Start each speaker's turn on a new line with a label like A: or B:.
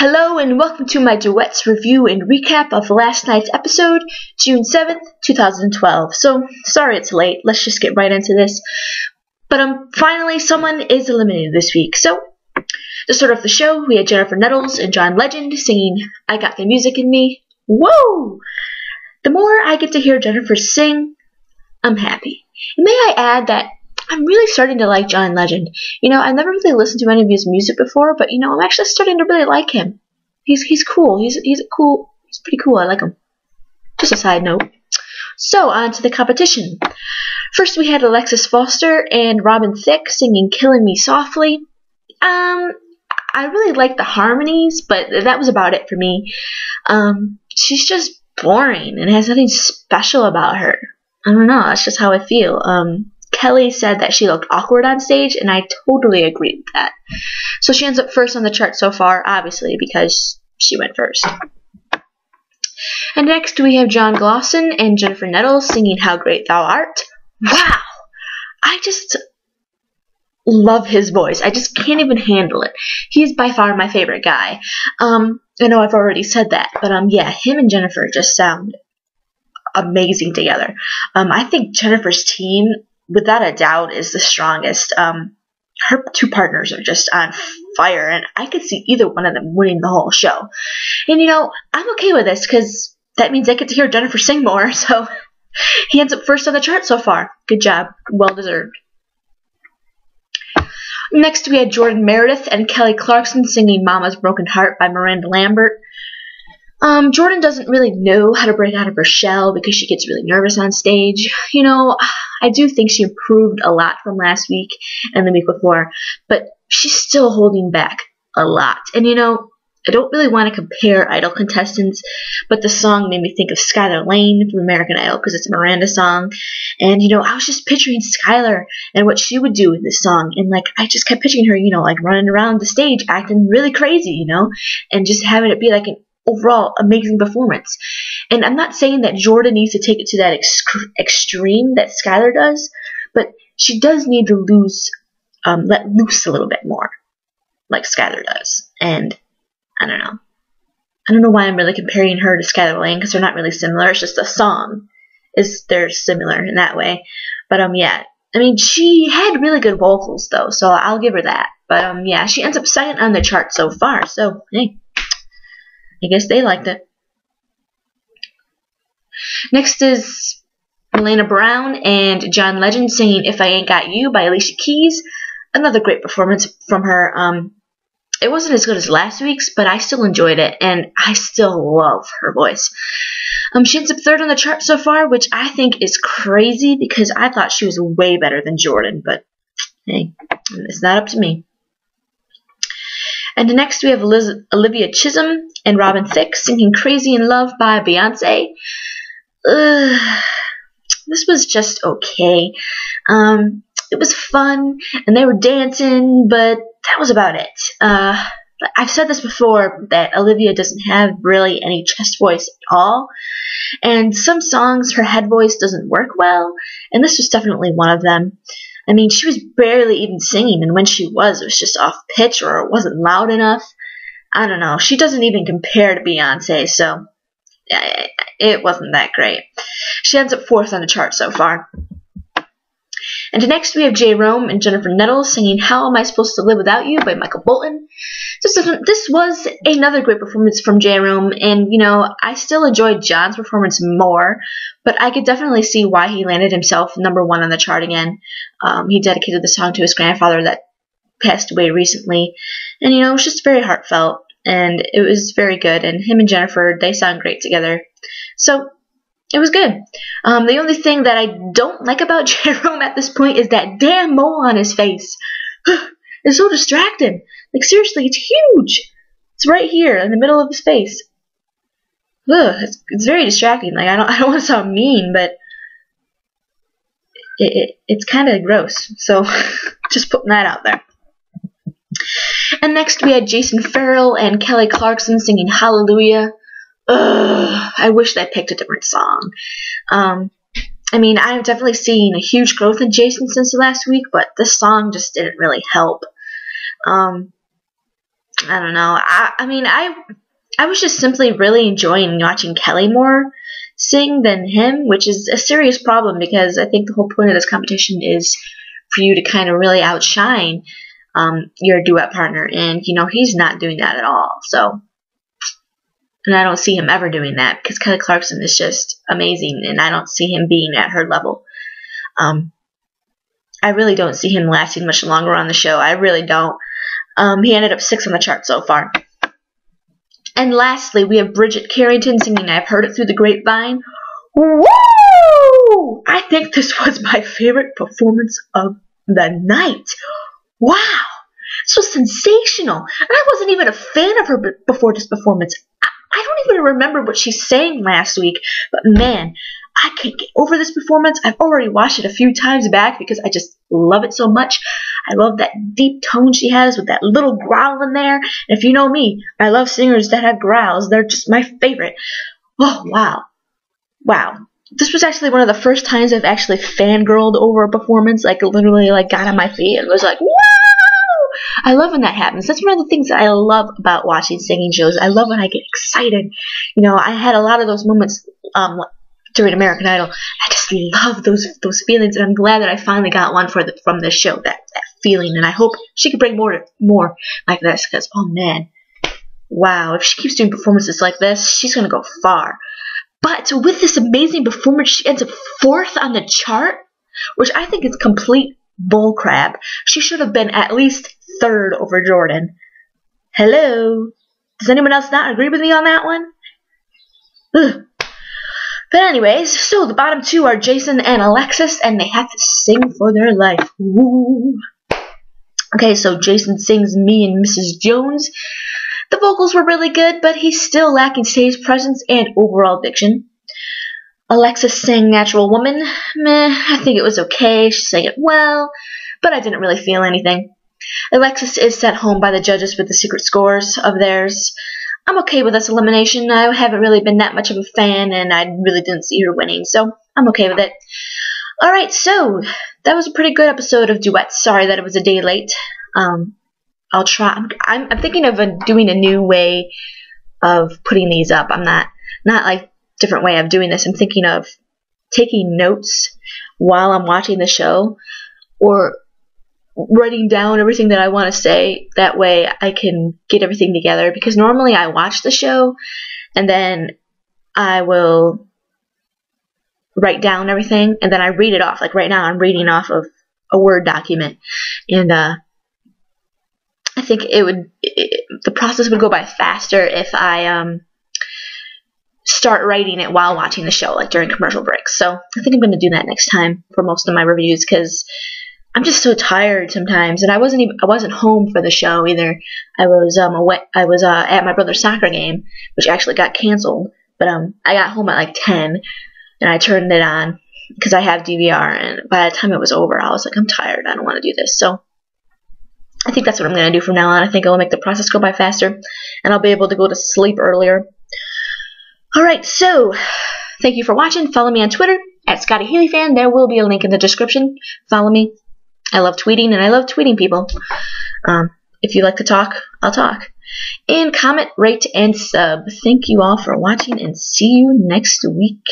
A: Hello and welcome to my Duets review and recap of last night's episode, June 7th, 2012. So, sorry it's late, let's just get right into this. But finally someone is eliminated this week. So, to start off the show, we had Jennifer Nettles and John Legend singing I Got the Music in Me. Whoa! The more I get to hear Jennifer sing, I'm happy. And may I add that I'm really starting to like John Legend. You know, I've never really listened to any of his music before, but you know, I'm actually starting to really like him. He's cool. He's pretty cool. I like him. Just a side note. So, on to the competition. First we had Alexis Foster and Thicke singing Killing Me Softly. I really like the harmonies, but that was about it for me. She's just boring and has nothing special about her. I don't know, that's just how I feel. Kelly said that she looked awkward on stage, and I totally agree with that. So she ends up first on the chart so far, obviously, because she went first. And next we have John Glosson and Jennifer Nettles singing How Great Thou Art. Wow! I just love his voice. I just can't even handle it. He's by far my favorite guy. I know I've already said that, but yeah, him and Jennifer just sound amazing together. I think Jennifer's team, without a doubt, is the strongest. Her two partners are just on fire, and I could see either one of them winning the whole show. And you know, I'm okay with this because that means I get to hear Jennifer sing more, so he ends up first on the chart so far. Good job. Well deserved. Next we had Jordan Meredith and Kelly Clarkson singing Mama's Broken Heart by Miranda Lambert. Jordan doesn't really know how to break out of her shell because she gets really nervous on stage. You know, I do think she improved a lot from last week and the week before, but she's still holding back a lot. And you know, I don't really want to compare Idol contestants, but the song made me think of Skylar Lane from American Idol because it's a Miranda song. And you know, I was just picturing Skylar and what she would do in this song, and like I just kept picturing her, you know, like running around the stage acting really crazy, you know, and just having it be like an overall amazing performance. And I'm not saying that Jordan needs to take it to that extreme that Skylar does, but she does need to let loose a little bit more, like Skylar does. And I don't know why I'm really comparing her to Skylar Lane, because they're not really similar. It's just the song they're similar in that way. But yeah, I mean, she had really good vocals though, so I'll give her that. But yeah, she ends up second on the chart so far. So hey, I guess they liked it. Next is Meleana Brown and John Legend singing If I Ain't Got You by Alicia Keys. Another great performance from her. It wasn't as good as last week's, but I still enjoyed it, and I still love her voice. She ends up third on the chart so far, which I think is crazy because I thought she was way better than Jordan, but hey, it's not up to me. And next we have Olivia Chisholm and Thicke singing Crazy in Love by Beyonce. This was just okay. It was fun, and they were dancing, but that was about it. I've said this before, that Olivia doesn't have really any chest voice at all, and some songs her head voice doesn't work well, and this was definitely one of them. I mean, she was barely even singing, and when she was, it was just off pitch or it wasn't loud enough. I don't know. She doesn't even compare to Beyonce, so it wasn't that great. She ends up fourth on the chart so far. And next we have J. Rome and Jennifer Nettles singing How Am I Supposed to Live Without You by Michael Bolton. This was another great performance from J. Rome, and you know, I still enjoyed John's performance more, but I could definitely see why he landed himself #1 on the chart again. He dedicated the song to his grandfather that passed away recently, and you know, it was just very heartfelt, and it was very good, and him and Jennifer, they sound great together. So it was good. The only thing that I don't like about Jerome at this point is that damn mole on his face. It's so distracting. Like seriously, it's huge. It's right here in the middle of his face. It's very distracting. Like I don't want to sound mean, but it's kind of gross. So just putting that out there. And next we had Jason Farol and Kelly Clarkson singing Hallelujah. I wish they picked a different song. I mean, I've definitely seen a huge growth in Jason since last week, but this song just didn't really help. I don't know. I mean, I was just simply really enjoying watching Kelly more sing than him, which is a serious problem because I think the whole point of this competition is for you to kind of really outshine your duet partner, and you know he's not doing that at all. So, and I don't see him ever doing that because Kelly Clarkson is just amazing, and I don't see him being at her level. I really don't see him lasting much longer on the show. I really don't. He ended up 6th on the chart so far. And lastly, we have Bridget Carrington singing "I've Heard It Through the Grapevine." Woo! I think this was my favorite performance of the night. Wow! This was sensational. And I wasn't even a fan of her before this performance. I don't even remember what she sang last week, but man, I can't get over this performance. I've already watched it a few times back because I just love it so much. I love that deep tone she has with that little growl in there. And if you know me, I love singers that have growls. They're just my favorite. Oh, wow. Wow. This was actually one of the first times I've actually fangirled over a performance, like literally like got on my feet and was like, wow! I love when that happens. That's one of the things that I love about watching singing shows. I love when I get excited. You know, I had a lot of those moments during American Idol. I just love those feelings, and I'm glad that I finally got one from this show, that feeling. And I hope she could bring more like this, because oh man, wow! If she keeps doing performances like this, she's gonna go far. But with this amazing performance, she ends up 4th on the chart, which I think is complete bullcrap. She should have been at least 3rd over Jordan. Hello? Does anyone else not agree with me on that one? Ugh. But anyways, so the bottom 2 are Jason and Alexis, and they have to sing for their life. Woo. Okay, so Jason sings "Me and Mrs. Jones." The vocals were really good, but he's still lacking stage presence and overall diction. Alexis sang "Natural Woman." Meh, I think it was okay. She sang it well, but I didn't really feel anything. Alexis is sent home by the judges with the secret scores of theirs. I'm okay with this elimination. I haven't really been that much of a fan, and I really didn't see her winning, so I'm okay with it. Alright, so that was a pretty good episode of Duets. Sorry that it was a day late. I'll try. I'm thinking of doing a new way of putting these up. I'm not like different way of doing this. I'm thinking of taking notes while I'm watching the show, or writing down everything that I want to say. That way I can get everything together, because normally I watch the show and then I will write down everything and then I read it off. Like right now I'm reading off of a Word document, and I think the process would go by faster if I start writing it while watching the show, like during commercial breaks. So I think I'm going to do that next time for most of my reviews, because I'm just so tired sometimes, and I wasn't home for the show either. I was at my brother's soccer game, which actually got canceled. But I got home at like 10, and I turned it on because I have DVR. And by the time it was over, I was like, I'm tired. I don't want to do this. So I think that's what I'm going to do from now on. I think it'll make the process go by faster, and I'll be able to go to sleep earlier. All right, so thank you for watching. Follow me on Twitter at ScottyHealyFan. There will be a link in the description. Follow me. I love tweeting, and I love tweeting people. If you like to talk, I'll talk. And comment, rate, and sub. Thank you all for watching, and see you next week.